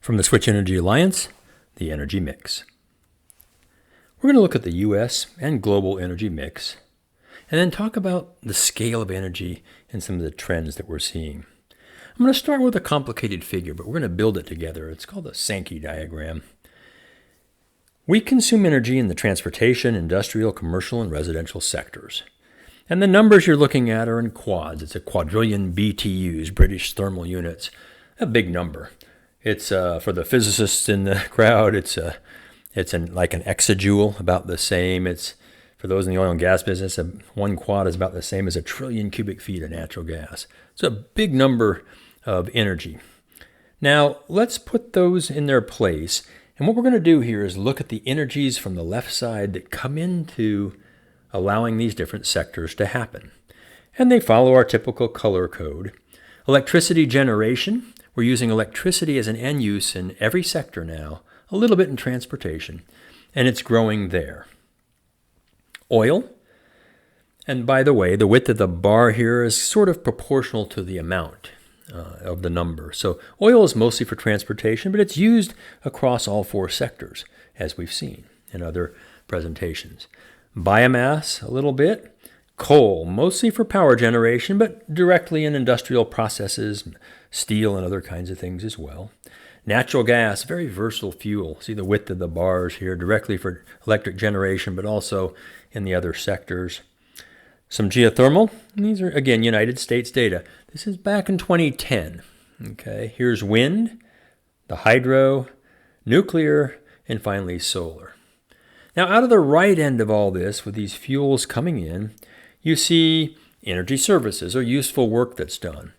From the Switch Energy Alliance, the Energy Mix. We're going to look at the U.S. and global energy mix, and then talk about the scale of energy and some of the trends that we're seeing. I'm going to start with a complicated figure, but we're going to build it together. It's called a Sankey diagram. We consume energy in the transportation, industrial, commercial, and residential sectors. And the numbers you're looking at are in quads. It's a quadrillion BTUs, British thermal units, a big number. It's for the physicists in the crowd, it's like an exajoule, about the same. It's for those in the oil and gas business, one quad is about the same as 1 trillion cubic feet of natural gas. It's a big number of energy. Now, let's put those in their place. And what we're going to do here is look at the energies from the left side that come into allowing these different sectors to happen. And they follow our typical color code. Electricity generation. We're using electricity as an end use in every sector now, a little bit in transportation, and it's growing there. Oil, and by the way, the width of the bar here is sort of proportional to the amount of the number. So oil is mostly for transportation, but it's used across all four sectors, as we've seen in other presentations. Biomass, a little bit. Coal, mostly for power generation, but directly in industrial processes, steel and other kinds of things as well. Natural gas, very versatile fuel. See the width of the bars here, directly for electric generation, but also in the other sectors. Some geothermal. These are, again, United States data. This is back in 2010. Okay, here's wind, the hydro, nuclear, and finally solar. Now, out of the right end of all this, with these fuels coming in, you see energy services or useful work that's done.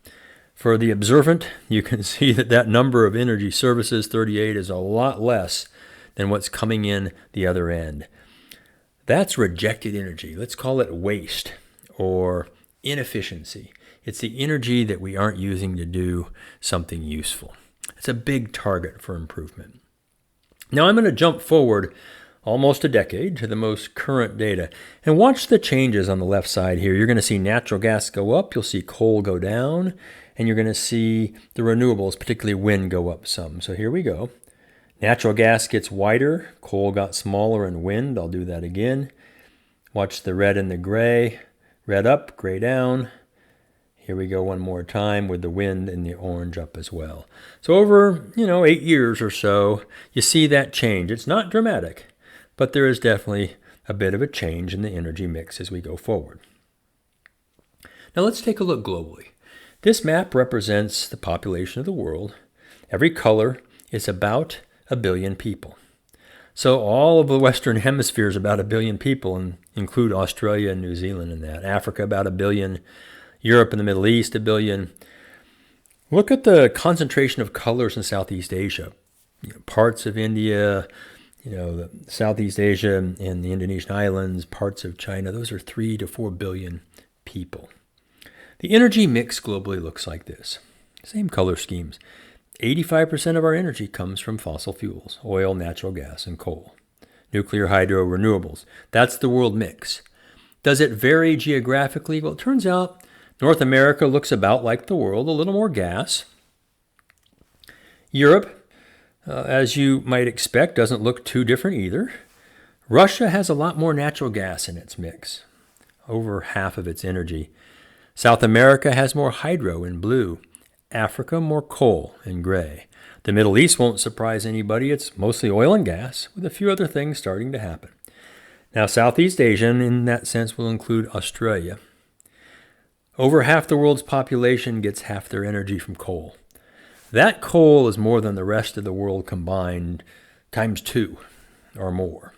For the observant, you can see that number of energy services, 38, is a lot less than what's coming in the other end. That's rejected energy. Let's call it waste or inefficiency. It's the energy that we aren't using to do something useful. It's a big target for improvement. Now I'm going to jump forward almost a decade to the most current data. And watch the changes on the left side here. You're going to see natural gas go up, you'll see coal go down, and you're going to see the renewables, particularly wind, go up some. So here we go. Natural gas gets wider, coal got smaller, and wind, I'll do that again. Watch the red and the gray. Red up, gray down. Here we go one more time with the wind and the orange up as well. So over, 8 years or so, you see that change. It's not dramatic, but there is definitely a bit of a change in the energy mix as we go forward. Now let's take a look globally. This map represents the population of the world. Every color is about 1 billion people. So all of the Western Hemisphere is about 1 billion people, and include Australia and New Zealand in that. Africa, about 1 billion. Europe and the Middle East, 1 billion. Look at the concentration of colors in Southeast Asia. Parts of India, the Southeast Asia and the Indonesian islands, parts of China, those are 3 to 4 billion people. The energy mix globally looks like this. Same color schemes. 85% of our energy comes from fossil fuels, oil, natural gas, and coal. Nuclear, hydro, renewables. That's the world mix. Does it vary geographically? Well, it turns out North America looks about like the world, a little more gas. Europe, as you might expect, doesn't look too different either. Russia has a lot more natural gas in its mix, over half of its energy. South America has more hydro in blue. Africa, more coal in gray. The Middle East won't surprise anybody. It's mostly oil and gas, with a few other things starting to happen. Now, Southeast Asia, in that sense, will include Australia. Over half the world's population gets half their energy from coal. That coal is more than the rest of the world combined times 2 or more.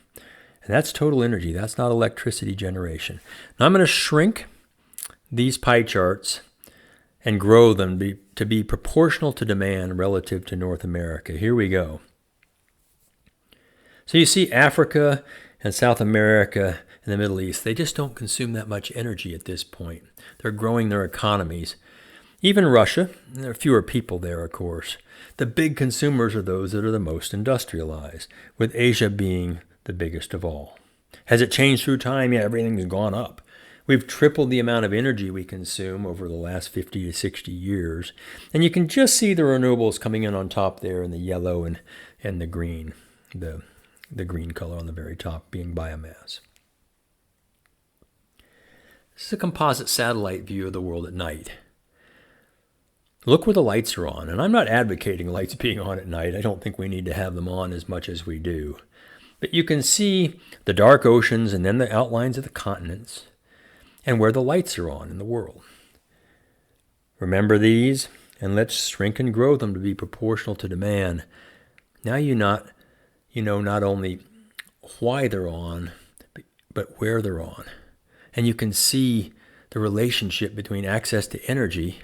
And that's total energy. That's not electricity generation. Now I'm going to shrink these pie charts and grow them to be proportional to demand relative to North America. Here we go. So you see Africa and South America and the Middle East, they just don't consume that much energy at this point. They're growing their economies. Even Russia, and there are fewer people there, of course. The big consumers are those that are the most industrialized, with Asia being the biggest of all. Has it changed through time? Yeah, everything's gone up. We've tripled the amount of energy we consume over the last 50 to 60 years. And you can just see the renewables coming in on top there in the yellow and the green, the green color on the very top being biomass. This is a composite satellite view of the world at night. Look where the lights are on. And I'm not advocating lights being on at night. I don't think we need to have them on as much as we do. But you can see the dark oceans and then the outlines of the continents and where the lights are on in the world. Remember these, and let's shrink and grow them to be proportional to demand. Now you know not only why they're on, but where they're on. And you can see the relationship between access to energy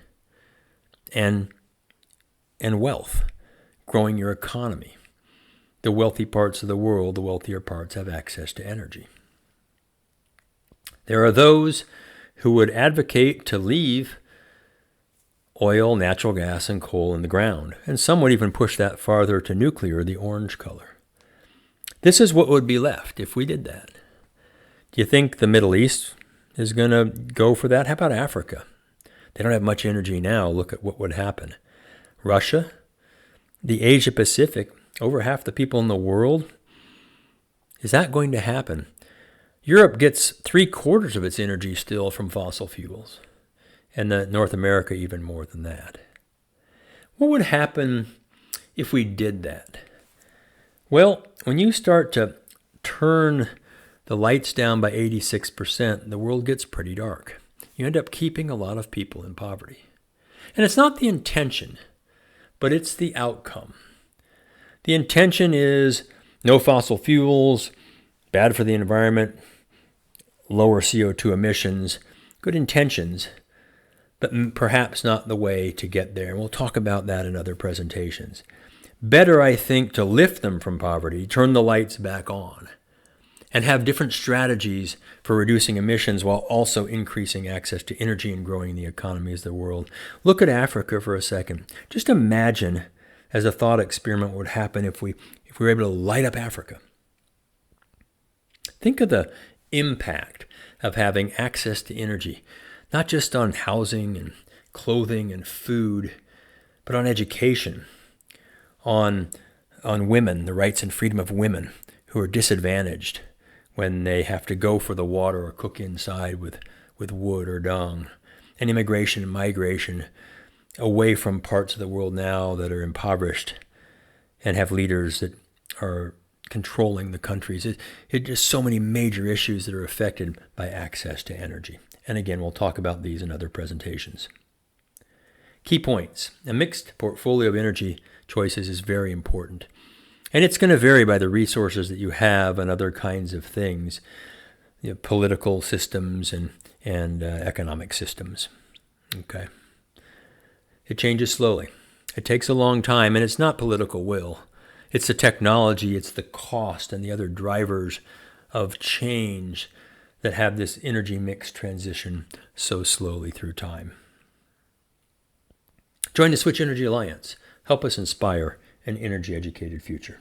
and wealth, growing your economy. The wealthy parts of the world, the wealthier parts, have access to energy. There are those who would advocate to leave oil, natural gas, and coal in the ground, and some would even push that farther to nuclear, the orange color. This is what would be left if we did that. Do you think the Middle East is going to go for that? How about Africa? They don't have much energy now. Look at what would happen. Russia, the Asia Pacific, over half the people in the world. Is that going to happen? Europe gets 3/4 of its energy still from fossil fuels, and North America even more than that. What would happen if we did that? Well, when you start to turn the lights down by 86%, the world gets pretty dark. You end up keeping a lot of people in poverty. And it's not the intention, but it's the outcome. The intention is no fossil fuels, bad for the environment, lower CO2 emissions, good intentions, but perhaps not the way to get there. And we'll talk about that in other presentations. Better, I think, to lift them from poverty, turn the lights back on, and have different strategies for reducing emissions while also increasing access to energy and growing the economies of the world. Look at Africa for a second. Just imagine, as a thought experiment, what would happen if we were able to light up Africa. Think of the impact of having access to energy, not just on housing and clothing and food, but on education, on women, the rights and freedom of women who are disadvantaged when they have to go for the water or cook inside with wood or dung, and immigration and migration away from parts of the world now that are impoverished and have leaders that are controlling the countries. It's just so many major issues that are affected by access to energy. And again, we'll talk about these in other presentations. Key points. A mixed portfolio of energy choices is very important. And it's going to vary by the resources that you have and other kinds of things, political systems and economic systems. Okay. It changes slowly. It takes a long time, and it's not political will. It's the technology, it's the cost, and the other drivers of change that have this energy mix transition so slowly through time. Join the Switch Energy Alliance. Help us inspire an energy-educated future.